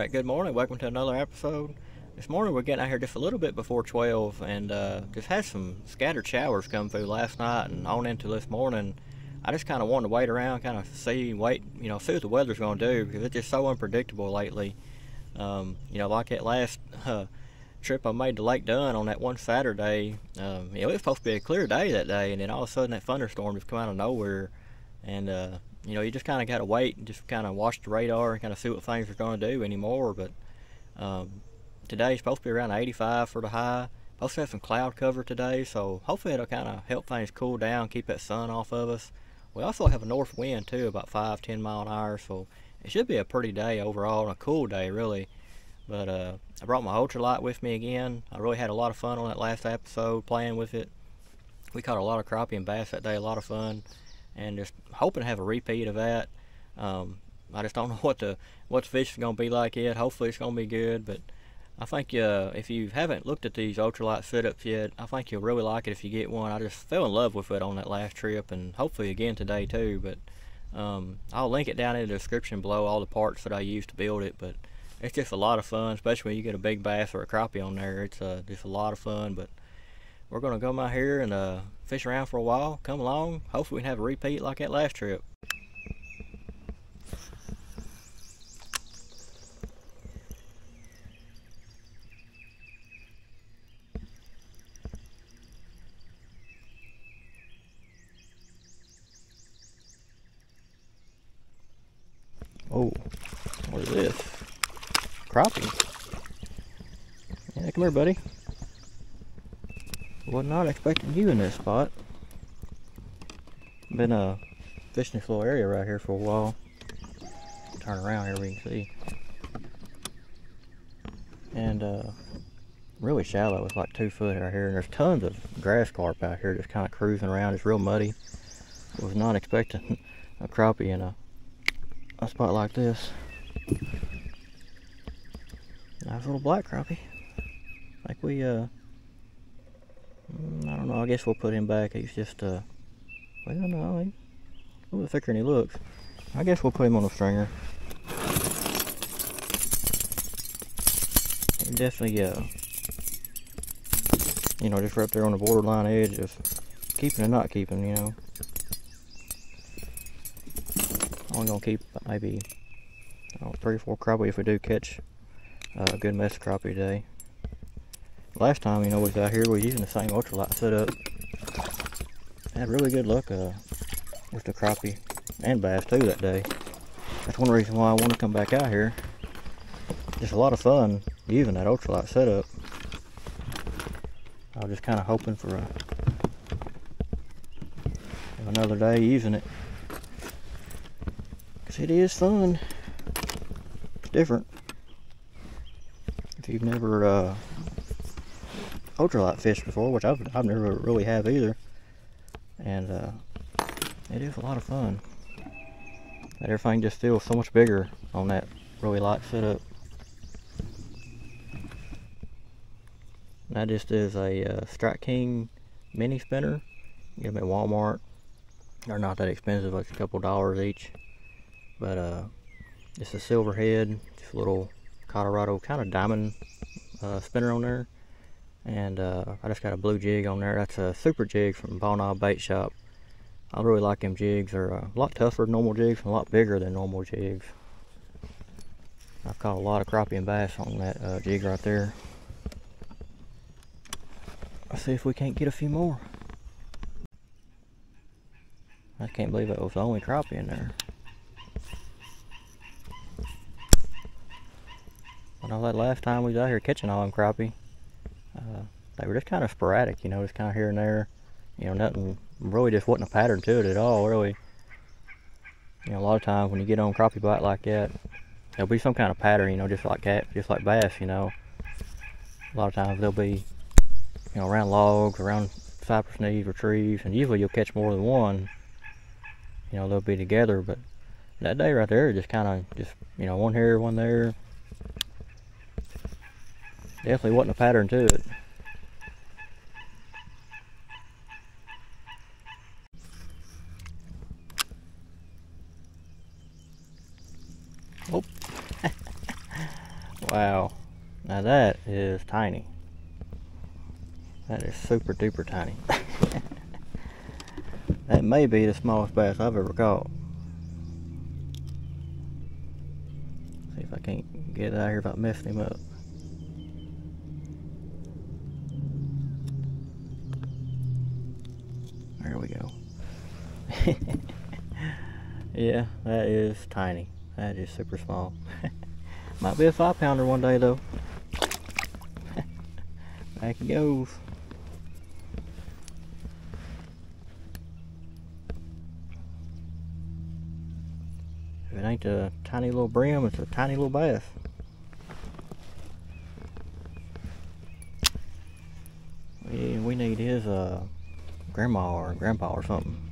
Alright, good morning. Welcome to another episode. This morning we're getting out here just a little bit before 12 and just had some scattered showers come through last night and on into this morning. I just kind of wanted to wait around, kind of see what the weather's going to do because it's just so unpredictable lately. Like that last trip I made to Lake Dunn on that one Saturday, it was supposed to be a clear day that day, and then all of a sudden that thunderstorm just come out of nowhere. And you just kind of got to wait and just kind of watch the radar and kind of see what things are going to do anymore. But today's supposed to be around 85 for the high. Supposed to have some cloud cover today, so hopefully it'll kind of help things cool down, keep that sun off of us. We also have a north wind too, about 5-10 mile an hour, so it should be a pretty day overall and a cool day really. But I brought my Ultralight with me again. I really had a lot of fun on that last episode playing with it. We caught a lot of crappie and bass that day, a lot of fun. And just hoping to have a repeat of that. I just don't know what the fish is going to be like yet. Hopefully it's going to be good, but I think if you haven't looked at these ultralight setups yet, I think you'll really like it if you get one. I just fell in love with it on that last trip, and hopefully again today too. But I'll link it down in the description below, all the parts that I used to build it. But it's just a lot of fun, especially when you get a big bass or a crappie on there. It's just a lot of fun. But we're going to come out here and fish around for a while. Come along. Hopefully we can have a repeat like that last trip. Oh, what is this? Crappie. Yeah, come here, buddy. Was not expecting you in this spot. Been fishing this little area right here for a while. Turn around here, we can see. And really shallow. It's like 2 foot right here, and there's tons of grass carp out here just kind of cruising around. It's real muddy. I was not expecting a crappie in a spot like this. Nice little black crappie. Like we I don't know, I guess we'll put him back. He's just well, no, he's a little thicker than he looks. I guess we'll put him on a stringer. He definitely just right there on the borderline edge of keeping and not keeping, I'm gonna keep maybe 3 or 4 crappie if we do catch a good mess of crappie today. Last time, we was out here, we were using the same ultralight setup. Had really good luck with the crappie and bass too that day. That's one reason why I want to come back out here. Just a lot of fun using that ultralight setup. I was just kind of hoping for another day using it. Cause it is fun. It's different. If you've never ultralight fished before, which I've never really have either, and it is a lot of fun. But everything just feels so much bigger on that really light setup. That just is a Strike King mini spinner. You get them at Walmart. They're not that expensive, like a couple dollars each. But it's a silver head, just a little Colorado kind of diamond spinner on there. And I just got a blue jig on there. That's a super jig from Ball Knob Bait Shop. I really like them jigs. They're a lot tougher than normal jigs and a lot bigger than normal jigs. I've caught a lot of crappie and bass on that jig right there. Let's see if we can't get a few more. I can't believe that was the only crappie in there. I know that last time we was out here catching all them crappie, they were just kind of sporadic, just kind of here and there. Nothing, really just wasn't a pattern to it at all, really. A lot of times when you get on crappie bite like that, there'll be some kind of pattern, just like bass, A lot of times they'll be, around logs, around cypress knees or trees, and usually you'll catch more than one. They'll be together, but that day right there, just kind of, one here, one there. Definitely wasn't a pattern to it. Oh. Wow. Now that is tiny. That is super duper tiny. That may be the smallest bass I've ever caught. See if I can't get it out here without messing him up. There we go. Yeah, that is tiny. That is super small. Might be a 5-pounder one day though. Back he goes. If it ain't a tiny little brim, it's a tiny little bass. We need his grandma or grandpa or something.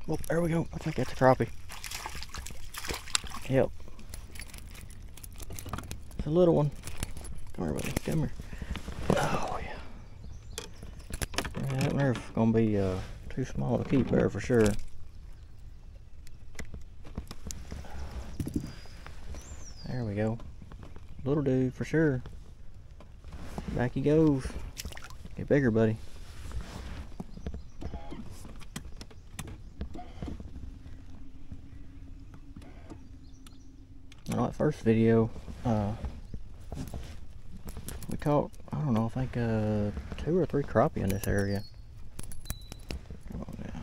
Oh, there we go. I think that's a crappie. Yep. It's a little one. Come here, buddy. Come here. Oh, yeah. That nerve's gonna be too small to keep there for sure. There we go. Little dude for sure. Back he goes. Get bigger, buddy. In that first video, we caught, I don't know, I think 2 or 3 crappie in this area. Come on now.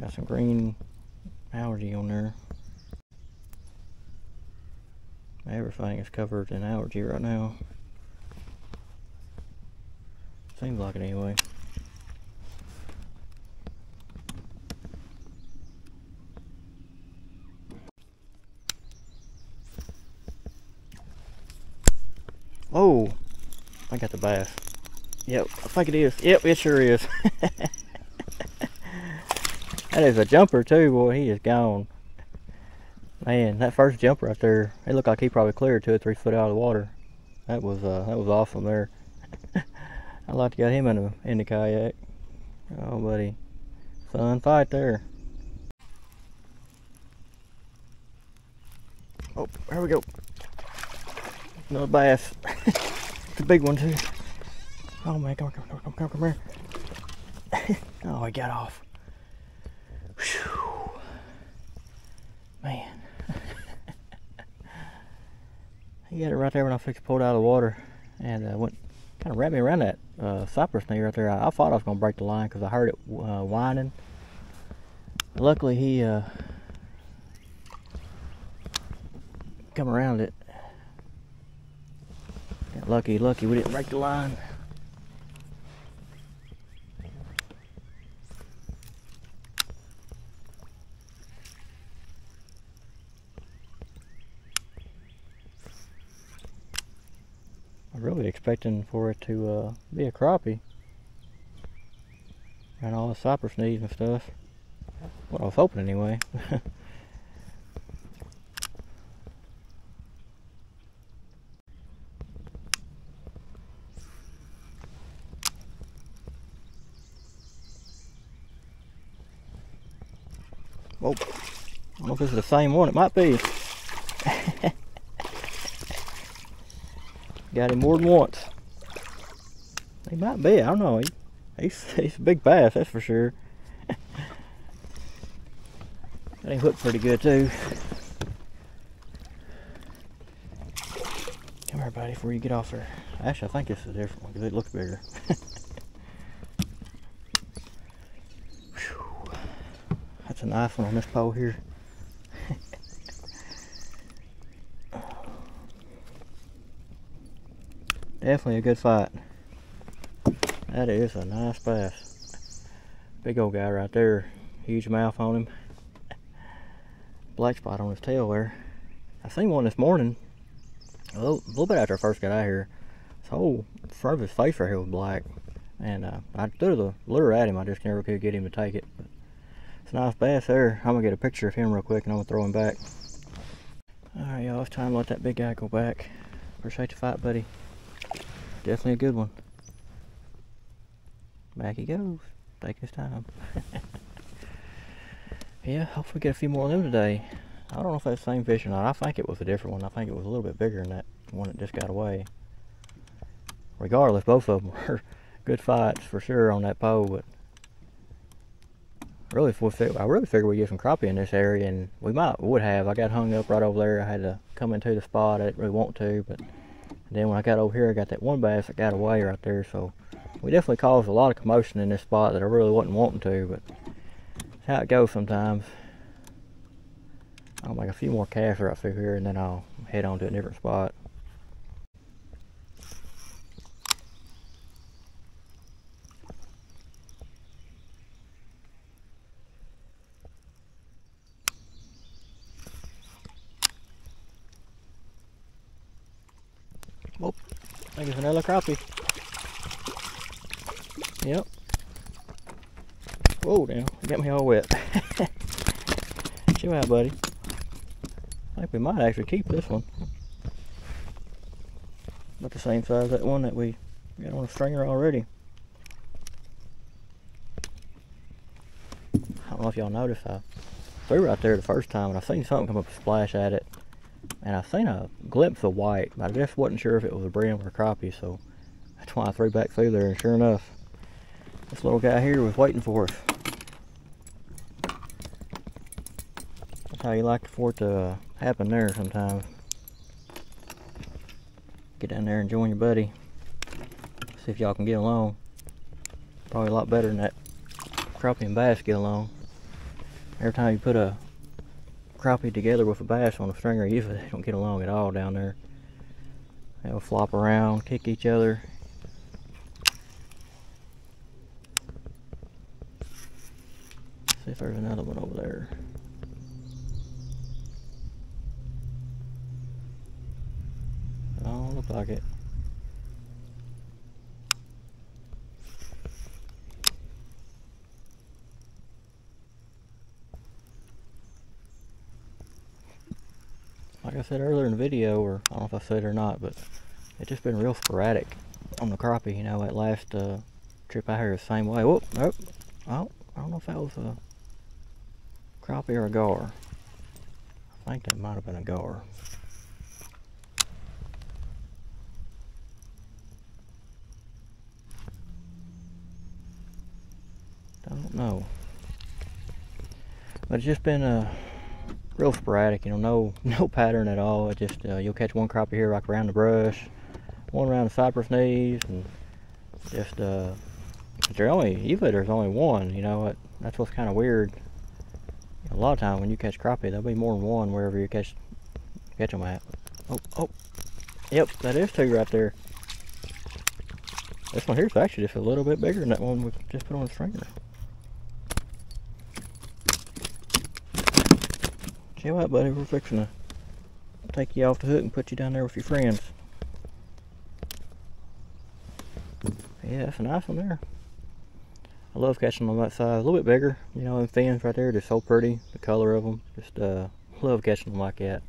Got some green algae on there. Everything is covered in algae right now. Seems like it anyway. Oh, I got the bass. Yep, I think it is. Yep, it sure is. That is a jumper too, boy. He is gone. Man, that first jumper right there, it looked like he probably cleared 2 or 3 foot out of the water. That was awesome there. I'd like to get him in the kayak. Oh, buddy, fun fight there. Oh, there we go. Another bass. It's a big one too. Oh man, come here. Oh, he got off. Whew. Man. He got it right there when I fixed to pull it out of the water, and went kind of wrapped me around that cypress knee right there. I thought I was gonna break the line because I heard it whining. Luckily, he come around it. Lucky we didn't break the line. I'm really expecting for it to be a crappie. And all the cypress knees and stuff. What I was hoping anyway. Oh, I don't know if this is the same one. It might be. Got him more than once. He might be. I don't know. He's a big bass, that's for sure. Got him hooked pretty good too. Come here, buddy, before you get off there. Actually, I think this is a different one because it looks bigger. That's a nice one on this pole here. Definitely a good fight. That is a nice bass. Big old guy right there. Huge mouth on him. Black spot on his tail there. I seen one this morning. A little bit after I first got out here. His whole front of his face right here was black. And I threw the lure at him. I just never could get him to take it. But it's a nice bass there. I'm gonna get a picture of him real quick and I'm gonna throw him back. Alright, y'all, it's time to let that big guy go back. Appreciate the fight, buddy. Definitely a good one. Back he goes. Take his time. Yeah, hopefully get a few more of them today. I don't know if that's the same fish or not. I think it was a different one. I think it was a little bit bigger than that one that just got away. Regardless, both of them were good fights for sure on that pole, but really, I really figured we'd get some crappie in this area, and we would have. I got hung up right over there. I had to come into the spot. I didn't really want to, but then when I got over here, I got that one bass that got away right there, so we definitely caused a lot of commotion in this spot that I really wasn't wanting to, but that's how it goes sometimes. I'll make a few more casts right through here, and then I'll head on to a different spot. Oh, I think it's another crappie. Yep. Whoa, damn, it got me all wet. Chill out, buddy. I think we might actually keep this one. About the same size as that one that we got on a stringer already. I don't know if y'all noticed, I threw right there the first time and I seen something come up and splash at it. And I seen a glimpse of white, but I just wasn't sure if it was a brim or a crappie, so that's why I threw back through there, and sure enough, this little guy here was waiting for us. That's how you like for it to happen there sometimes. Get down there and join your buddy. See if y'all can get along. Probably a lot better than that crappie and bass get along. Every time you put a crappie together with a bass on a stringer, usually they don't get along at all down there. They'll flop around, kick each other. See if there's another one over there. Oh, look like it. Like I said earlier in the video, or I don't know if I said it or not, but it's just been real sporadic on the crappie. You know, that last trip out here the same way. Whoop, nope. Oh, I don't know if that was a crappie or a gar. I think that might have been a gar. Don't know. But it's just been real sporadic, you know, no pattern at all. It just you'll catch one crappie here like around the brush, one around the cypress knees, and just usually there's only one, you know. That's what's kind of weird. A lot of times when you catch crappie, there'll be more than one wherever you catch them at. Oh, yep, that is two right there. This one here's actually just a little bit bigger than that one we just put on the stringer. Chill out, buddy. We're fixing to take you off the hook and put you down there with your friends. Yeah, that's a nice one there. I love catching them on that size. A little bit bigger, you know, them fins right there, just so pretty. The color of them, just love catching them like that.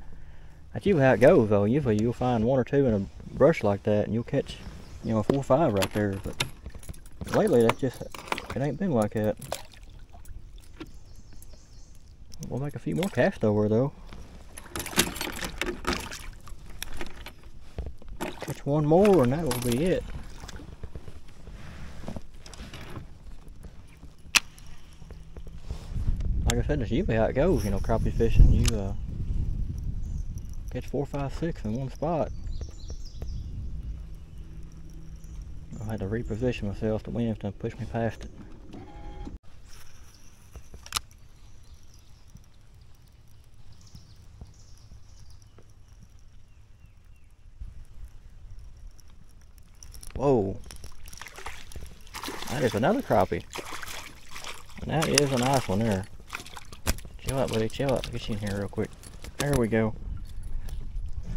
That's usually how it goes, though. Usually you'll find one or two in a brush like that, and you'll catch, you know, 4 or 5 right there. But lately, that's just, it ain't been like that. We'll make a few more casts over though. Catch one more and that will be it. Like I said, that's usually how it goes, you know, crappie fishing. You catch 4, 5, 6 in one spot. I had to reposition myself. The wind to push me past it. Whoa, that is another crappie, and that is a nice one there. Chill out, buddy, chill out. Get you in here real quick. There we go.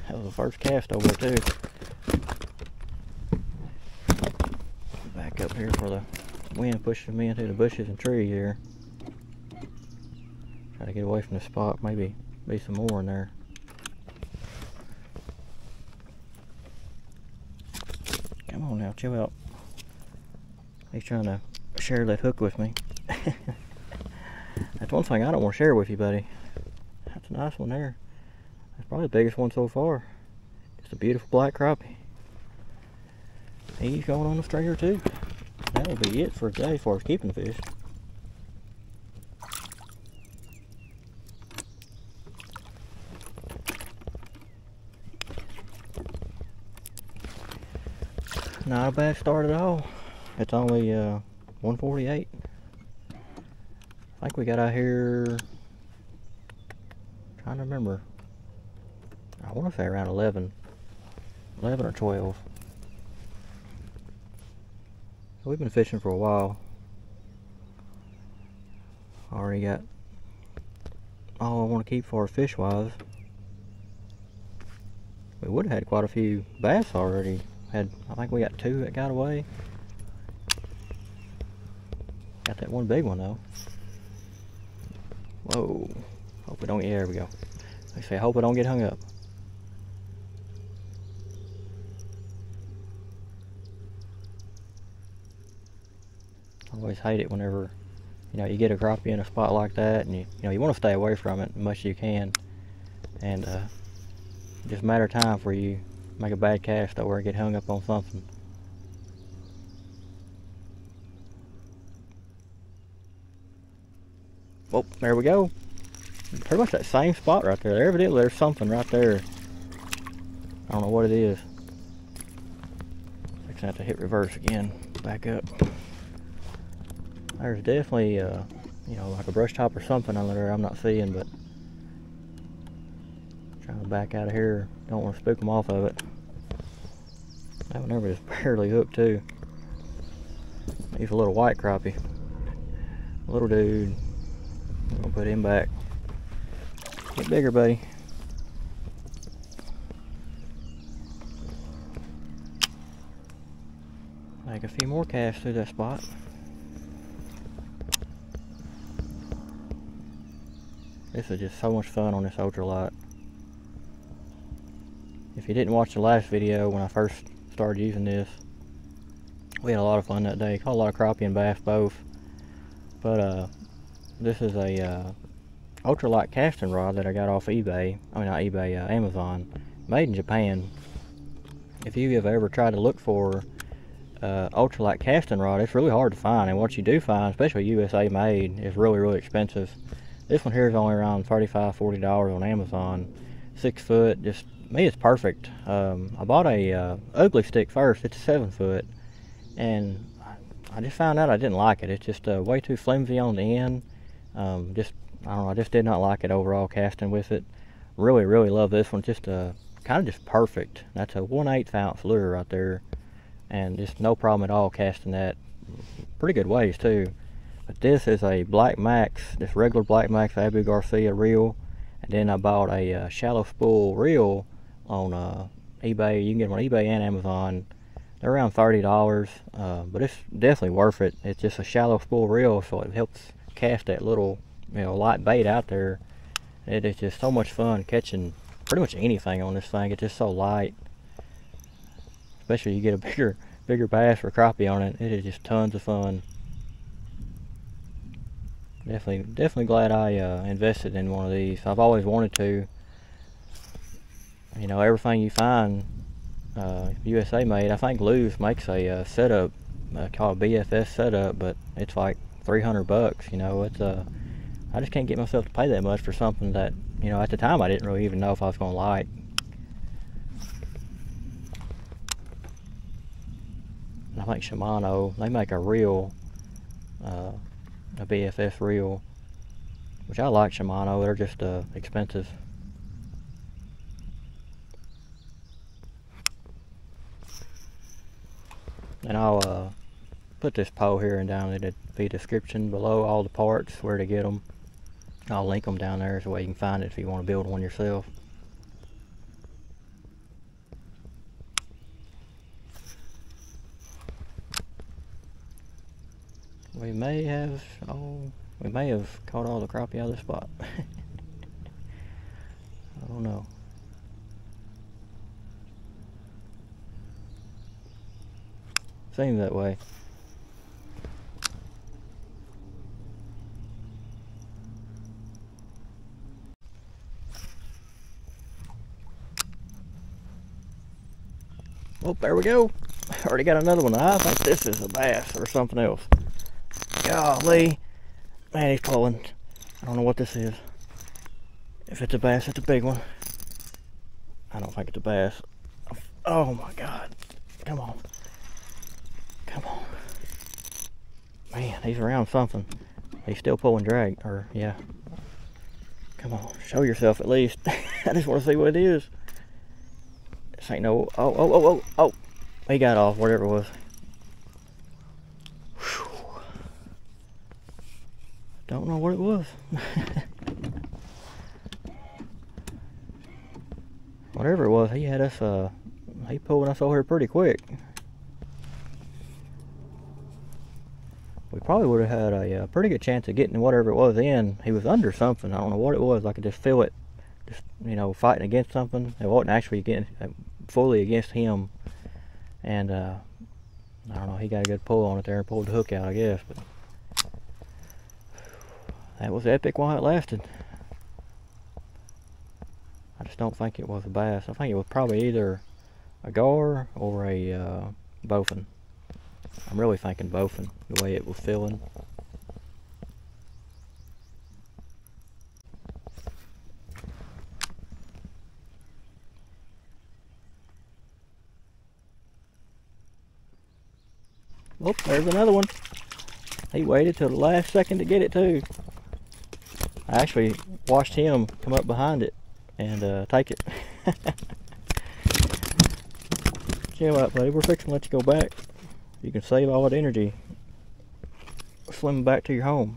That was the first cast over too. Back up here for the wind pushing me into the bushes and trees here. Try to get away from the spot. Maybe be some more in there. Now chill out. He's trying to share that hook with me. That's one thing I don't want to share with you, buddy. That's a nice one there. That's probably the biggest one so far. Just a beautiful black crappie. He's going on the stringer too. That'll be it for today as far as keeping the fish. Not a bad start at all. It's only 1:48. I think we got out here, trying to remember, I want to say around 11 or 12. We've been fishing for a while. Already got all I want to keep for fish wise. We would have had quite a few bass already. I think we got 2 that got away. Got that one big one though. Whoa. Hope we don't, yeah, there we go. Like I say, hope I don't get hung up. I always hate it whenever, you know, you get a crappie in a spot like that, and you know, you want to stay away from it as much as you can. And just a matter of time for you make a bad cast or get hung up on something. Oh, there we go. Pretty much that same spot right there. Evidently there's something right there. I don't know what it is. I'm gonna have to hit reverse again. Back up. There's definitely you know, like a brush top or something under there I'm not seeing, but trying to back out of here. Don't want to spook them off of it. That one never just barely hooked too. He's a little white crappie. Little dude. I'm gonna put him back. Get bigger, buddy. Make a few more casts through that spot. This is just so much fun on this ultralight. If you didn't watch the last video when I first started using this, we had a lot of fun that day. Caught a lot of crappie and bass both. But this is a ultralight casting rod that I got off eBay. I mean, not eBay, Amazon. Made in Japan. If you have ever tried to look for ultralight casting rod, it's really hard to find. And what you do find, especially USA made, is really, really expensive. This one here is only around $35, $40 on Amazon. 6 foot, just, me, it's perfect. I bought a ugly stick first. It's a 7 foot. And I just found out I didn't like it. It's just way too flimsy on the end. Just, I don't know, I just did not like it overall casting with it. Really, really love this one. Just kind of just perfect. That's a 1/8 ounce lure right there. And just no problem at all casting that. Pretty good ways too. But this is a Black Max, this regular Black Max Abu Garcia reel. And then I bought a shallow spool reel on eBay. You can get them on eBay and Amazon. They're around $30, but it's definitely worth it. It's just a shallow spool reel, so it helps cast that little, you know, light bait out there. It is just so much fun catching pretty much anything on this thing. It's just so light. Especially you get a bigger bass or crappie on it. It is just tons of fun. Definitely glad I invested in one of these. I've always wanted to. You know, everything you find USA made. I think Lew's makes a setup called a BFS setup, but it's like $300. You know, it's I just can't get myself to pay that much for something that, you know, at the time I didn't really even know if I was gonna like. And I think Shimano, they make a reel, a BFS reel, which I like Shimano. They're just expensive. And I'll put this pole here and down in the description below, all the parts, where to get them. I'll link them down there so way you can find it if you want to build one yourself. We may have caught all the crappie out of the spot. I don't know. Seems that way. Oh, there we go. Already got another one. I think this is a bass or something else. Golly. Man, he's pulling. I don't know what this is. If it's a bass, it's a big one. I don't think it's a bass. Oh my God. Come on. Come on. Man, he's around something. He's still pulling drag. Or, yeah. Come on. Show yourself at least. I just want to see what it is. This ain't no... Oh. He got off, whatever it was. Whew. Don't know what it was. Whatever it was, he had us, he pulled us over here pretty quick. We probably would have had a pretty good chance of getting whatever it was in. He was under something. I don't know what it was. I could just feel it, just, you know, fighting against something. It wasn't actually getting fully against him. And, I don't know, he got a good pull on it there and pulled the hook out, I guess. But that was epic while it lasted. I just don't think it was a bass. I think it was probably either a gar or a bowfin. I'm really thinking bowfin, the way it was feeling. Oh, there's another one. He waited till the last second to get it too. I actually watched him come up behind it and take it. Chill out, buddy. We're fixing to let you go back. You can save all that energy swimming back to your home.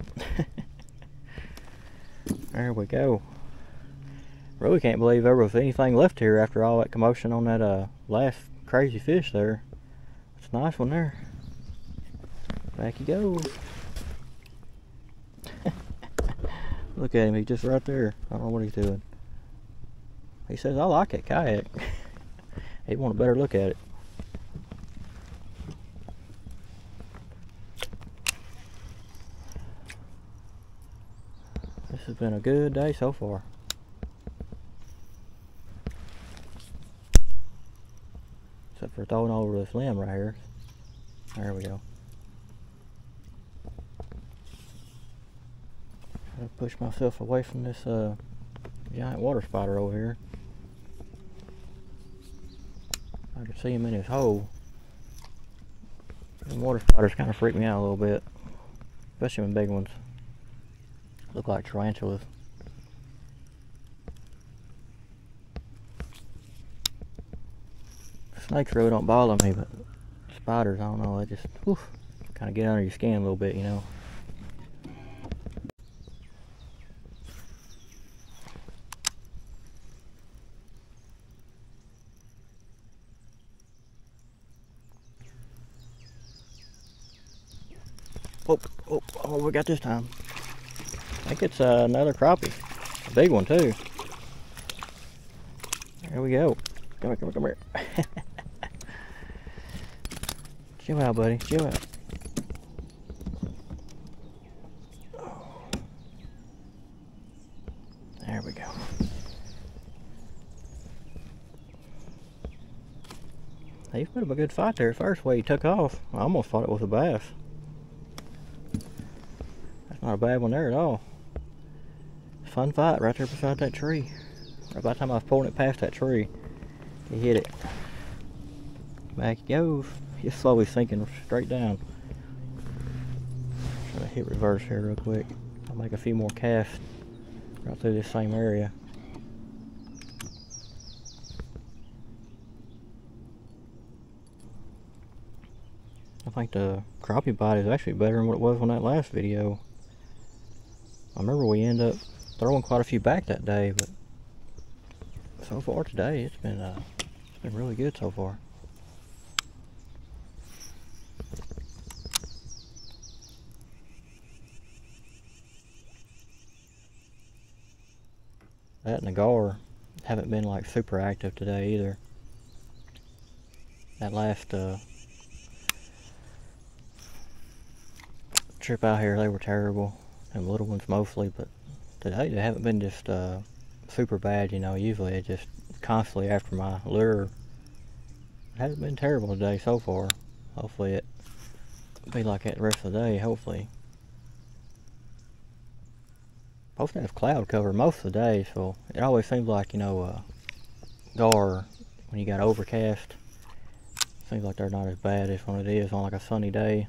There we go. Really can't believe there was anything left here after all that commotion on that last crazy fish there. It's a nice one there. Back he goes. Look at him, he's just right there. I don't know what he's doing. He says, I like that kayak. He'd want a better look at it. This has been a good day so far. Except for throwing over this limb right here. There we go. I'll push myself away from this giant water spider over here. I can see him in his hole. The water spiders kind of freak me out a little bit, especially when big ones look like tarantulas. Snakes really don't bother me, but spiders, I don't know, they just kind of get under your skin a little bit, you know. Oh, what we got this time? I think it's another crappie. A big one too. There we go. Come here. Chill out, buddy. Chill out. There we go. He put up a good fight there at first, way he took off. I almost thought it was a bass. Not a bad one there at all. Fun fight right there beside that tree. Right by the time I was pulling it past that tree, he hit it. Back he goes. He's slowly sinking straight down. Try to hit reverse here real quick. I'll make a few more casts right through this same area. I think the crappie bite is actually better than what it was on that last video. I remember we ended up throwing quite a few back that day, but so far today it's been really good so far. That and the gar haven't been like super active today either. That last trip out here, they were terrible. And little ones mostly, but today they haven't been just super bad, you know. Usually they just constantly after my lure. It hasn't been terrible today so far. Hopefully it will be like that the rest of the day, hopefully. Supposed to have cloud cover most of the day, so it always seems like, you know, gar, when you got overcast, seems like they're not as bad as when it is on like a sunny day.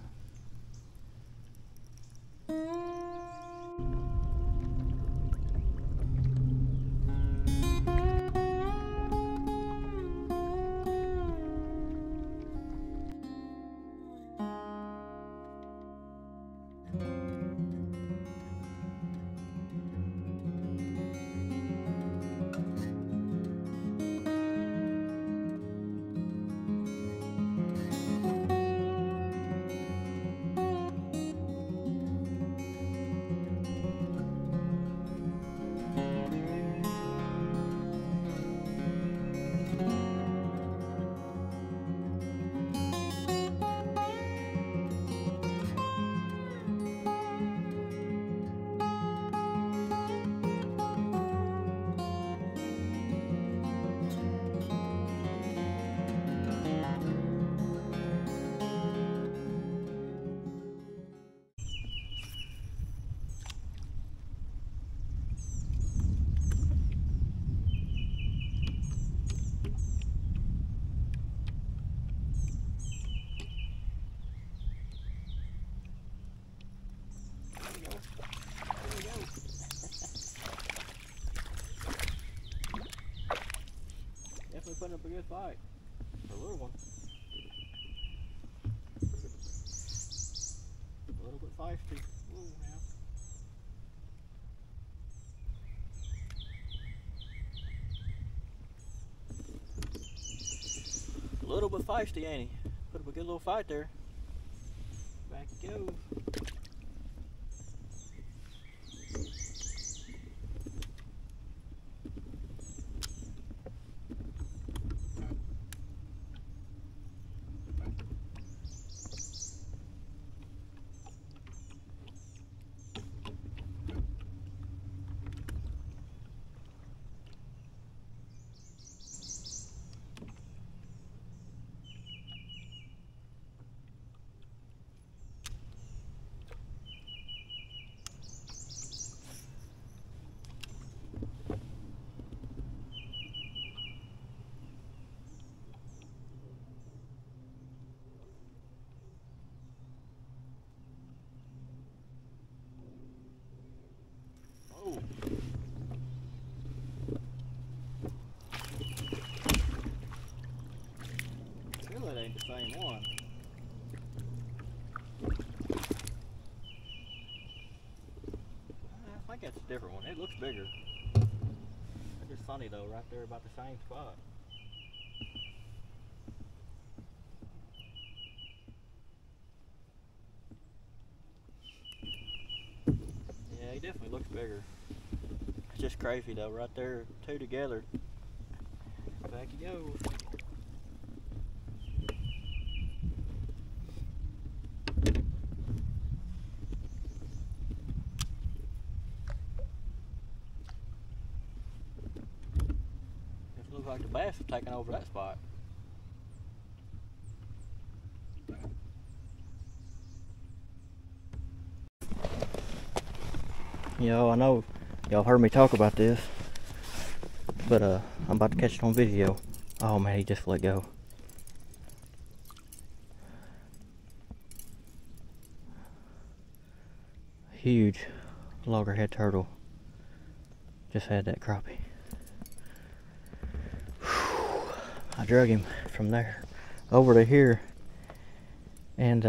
Definitely putting up a good fight for a little one. A little bit feisty. Ooh, now. A little bit feisty, ain't he? Put up a good little fight there. Back he goes. Still, it ain't the same one. I think that's a different one. It looks bigger. It's just funny though, right there about the same spot. Yeah, he definitely looks bigger. It's just crazy though, right there, two together. Back he goes. Just looks like the bass have taken over that spot. Yo, I know y'all heard me talk about this, but I'm about to catch it on video. Oh man, he just let go. Huge loggerhead turtle. Just had that crappie. Whew. I drug him from there over to here, and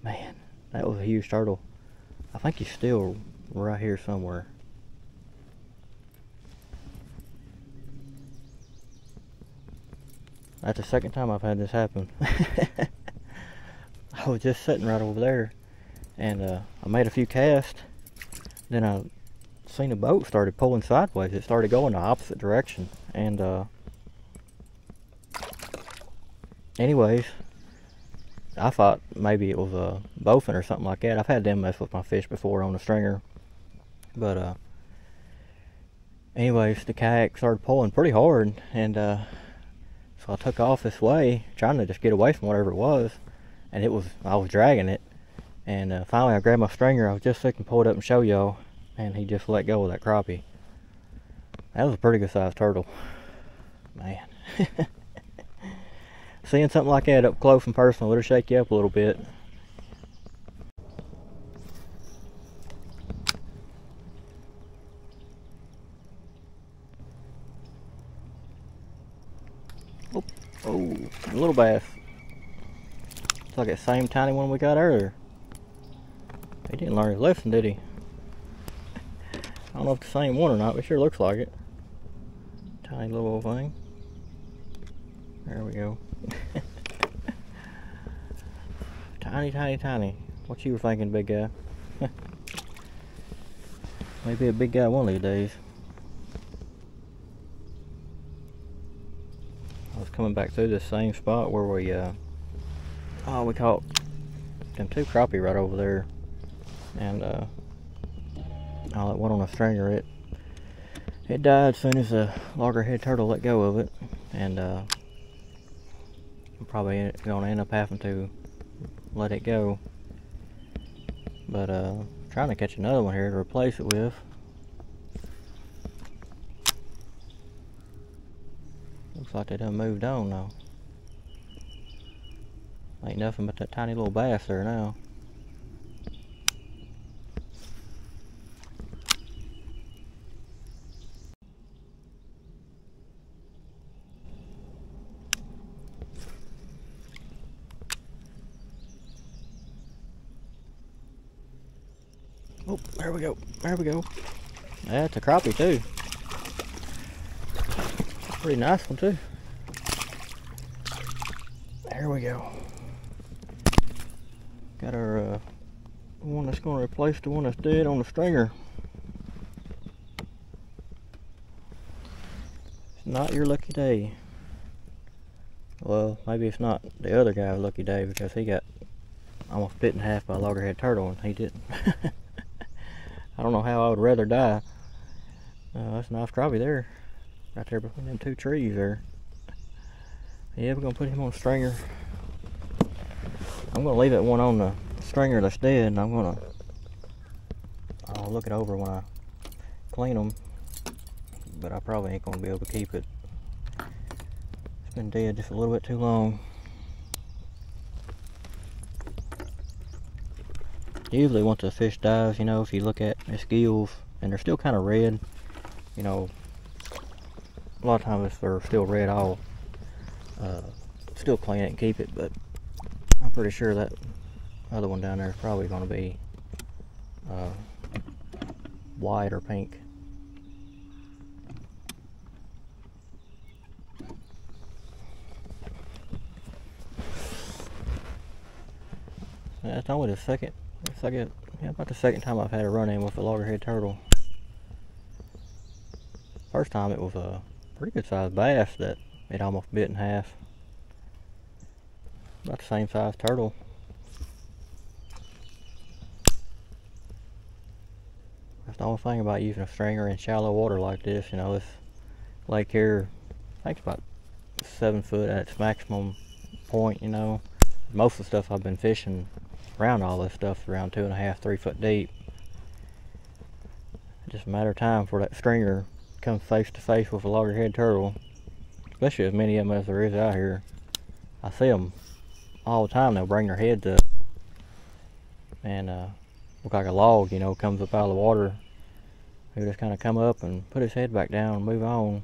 man, that was a huge turtle. I think he's still right here somewhere. That's the second time I've had this happen. I was just sitting right over there, and I made a few casts. Then I seen a boat started pulling sideways. It started going the opposite direction, and anyways, I thought maybe it was a bowfin or something like that. I've had them mess with my fish before on the stringer. But anyways, the kayak started pulling pretty hard, and so I took off this way, trying to just get away from whatever it was, and I was dragging it, and finally I grabbed my stringer. I was just fixing to pull it up and show y'all, and he just let go of that crappie. That was a pretty good sized turtle, man. Seeing something like that up close and personal, it'll shake you up a little bit. Oh, a little bass. It's like that same tiny one we got earlier. He didn't learn his lesson, did he? I don't know if it's the same one or not, but it sure looks like it. Tiny little old thing. There we go. Tiny, tiny, tiny. What you were thinking, big guy? Maybe a big guy one of these days. I was coming back through this same spot where we caught them two crappie right over there, and I let one on a stringer. It died as soon as the loggerhead turtle let go of it, and I'm probably gonna end up having to let it go. But trying to catch another one here to replace it with. Looks like they done moved on now. Ain't nothing but that tiny little bass there now. Oh, there we go. There we go. That's a crappie too. Pretty nice one too. There we go. Got our one that's going to replace the one that's dead on the stringer. It's not your lucky day. Well, maybe it's not the other guy's lucky day, because he got almost bit in half by a loggerhead turtle and he didn't. I don't know how I would rather die. That's a nice crappie there. Right there between them two trees there. Yeah, we're going to put him on a stringer. I'm going to leave that one on the stringer that's dead, and I'll look it over when I clean them. But I probably ain't going to be able to keep it. It's been dead just a little bit too long. Usually once a fish dies, you know, if you look at the scales and they're still kind of red, you know, a lot of times if they're still red, I'll still clean it and keep it, but I'm pretty sure that other one down there is probably going to be white or pink. That's only about the second time I've had a run-in with a loggerhead turtle. First time it was a pretty good sized bass that it almost bit in half. About the same size turtle. That's the only thing about using a stringer in shallow water like this. You know, this lake here, I think it's about 7 foot at its maximum point, you know. Most of the stuff I've been fishing around all this stuff around 2.5, 3 foot deep. It's just a matter of time before that stringer comes face to face with a loggerhead turtle, especially as many of them as there is out here. I see them all the time. They'll bring their heads up and look like a log, you know, comes up out of the water. He'll just kind of come up and put his head back down and move on.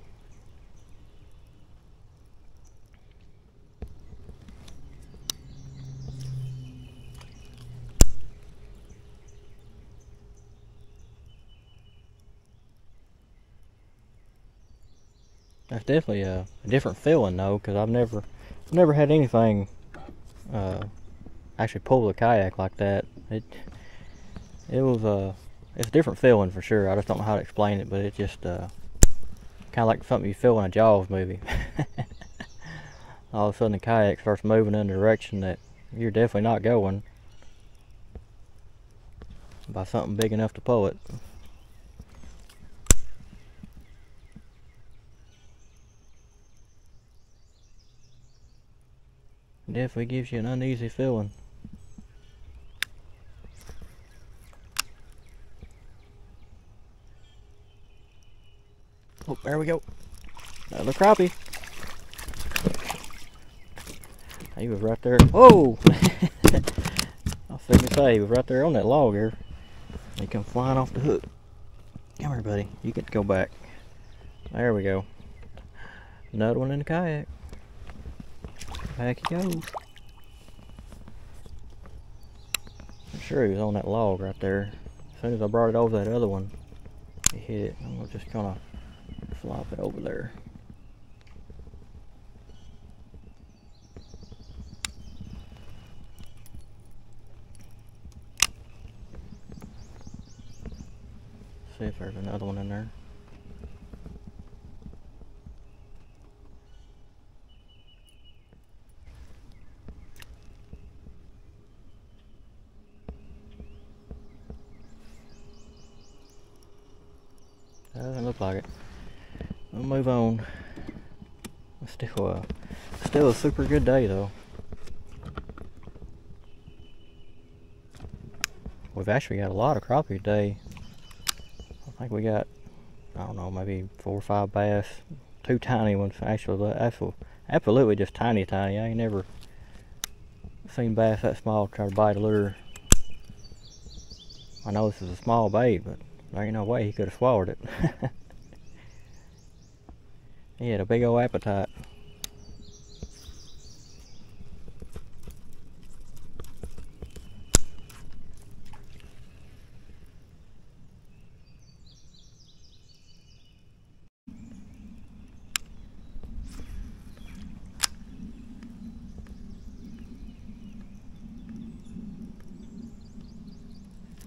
That's definitely a different feeling though, because I've never had anything actually pull the kayak like that. It's a different feeling for sure. I just don't know how to explain it, but it just kind of like something you feel in a Jaws movie. All of a sudden the kayak starts moving in a direction that you're definitely not going by something big enough to pull it. Definitely gives you an uneasy feeling. Oh, there we go. Another crappie. He was right there. Whoa! I was going to say, he was right there on that log here. He come flying off the hook. Come here, buddy. You get to go back. There we go. Another one in the kayak. Back he goes. I'm sure he was on that log right there. As soon as I brought it over that other one, he hit it. I'm gonna just kind of flop it over there. See if there's another one in there. Doesn't look like it. We'll move on. Still a super good day though. We've actually got a lot of crappie today. I think we got, I don't know, maybe 4 or 5 bass. 2 tiny ones. Absolutely just tiny. I ain't never seen bass that small try to bite a lure. I know this is a small bait, but there ain't no way he could have swallowed it. He had a big old appetite.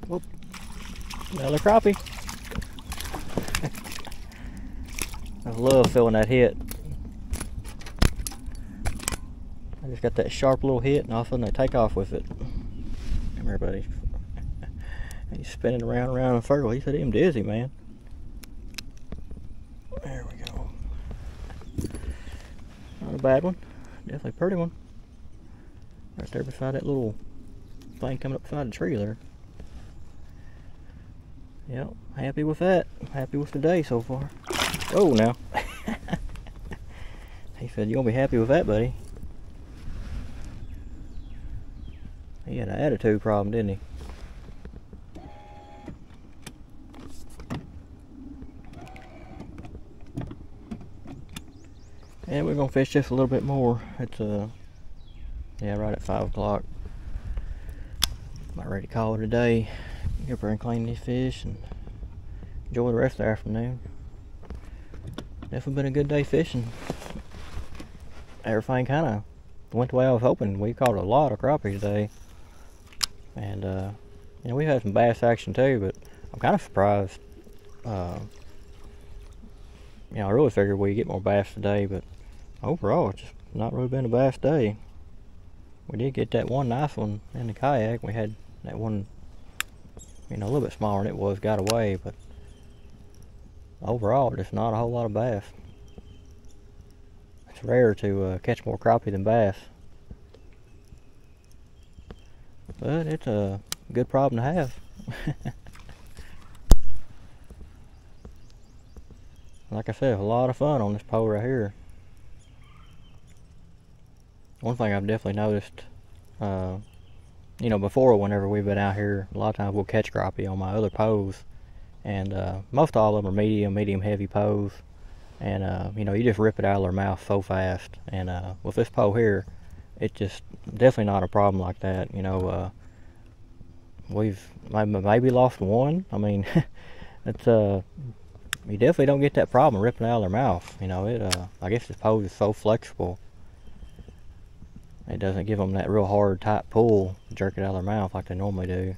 Whoop. Another crappie. I love feeling that hit. I just got that sharp little hit and all of a sudden they take off with it. Come here, buddy. He's spinning around in a circle. He said I'm dizzy, man. There we go. Not a bad one. Definitely a pretty one. Right there beside that little thing coming up beside the tree there. Yep, happy with that. Happy with the day so far. Oh, now. He said, "You gonna be happy with that, buddy?" He had an attitude problem, didn't he? And we're gonna fish just a little bit more. It's yeah, right at 5 o'clock. About ready to call it a day. Get up there and clean these fish and enjoy the rest of the afternoon. Definitely been a good day fishing. Everything kind of went the way I was hoping. We caught a lot of crappie today, and you know, we had some bass action too. But I'm kind of surprised. You know, I really figured we'd get more bass today, but overall, it's just not really been a bass day. We did get that one nice one in the kayak. We had that one, you know, a little bit smaller than it was, got away, but overall, just not a whole lot of bass. It's rare to catch more crappie than bass, but it's a good problem to have. Like I said, a lot of fun on this pole right here. One thing I've definitely noticed, you know, before, whenever we've been out here, a lot of times we'll catch crappie on my other poles, and most all of them are medium heavy poles, and you know, you just rip it out of their mouth so fast. And with this pole here, it's just definitely not a problem like that. You know, we've maybe lost one. I mean, it's you definitely don't get that problem ripping it out of their mouth. You know, it I guess this pole is so flexible, it doesn't give them that real hard tight pull to jerk it out of their mouth like they normally do.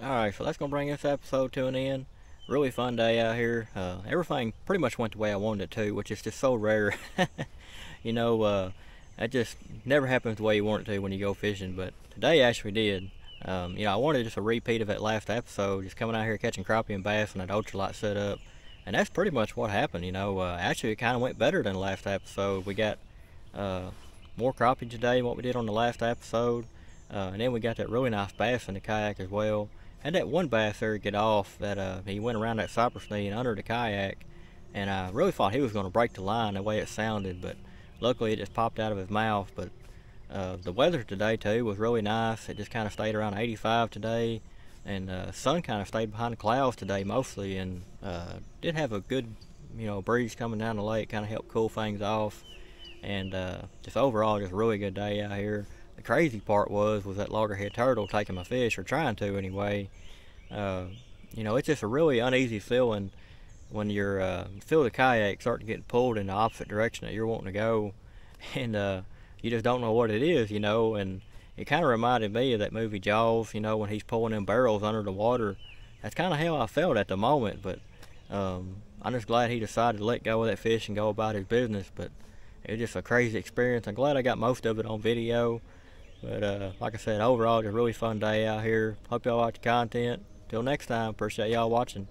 Alright, so that's going to bring this episode to an end. Really fun day out here. Everything pretty much went the way I wanted it to, which is just so rare. you know, that just never happens the way you want it to when you go fishing, but today actually did. I wanted just a repeat of that last episode, just coming out here catching crappie and bass on that ultralight setup, and that's pretty much what happened. Actually, it kind of went better than the last episode. We got more crappie today than what we did on the last episode, and then we got that really nice bass in the kayak as well. Had that one bass there get off that he went around that cypress knee and under the kayak, and I really thought he was going to break the line the way it sounded, but luckily it just popped out of his mouth. But the weather today too was really nice. It just kind of stayed around 85 today, and the sun kind of stayed behind the clouds today mostly, and did have a good breeze coming down the lake, kind of helped cool things off, and just overall just a really good day out here. The crazy part was that loggerhead turtle taking my fish, or trying to anyway. It's just a really uneasy feeling when you're feel the kayak start to get pulled in the opposite direction that you're wanting to go, and you just don't know what it is, and it kind of reminded me of that movie Jaws, when he's pulling them barrels under the water. That's kind of how I felt at the moment, but I'm just glad he decided to let go of that fish and go about his business. But it was just a crazy experience. I'm glad I got most of it on video. But like I said, overall, it's a really fun day out here. Hope y'all like the content. Till next time, appreciate y'all watching.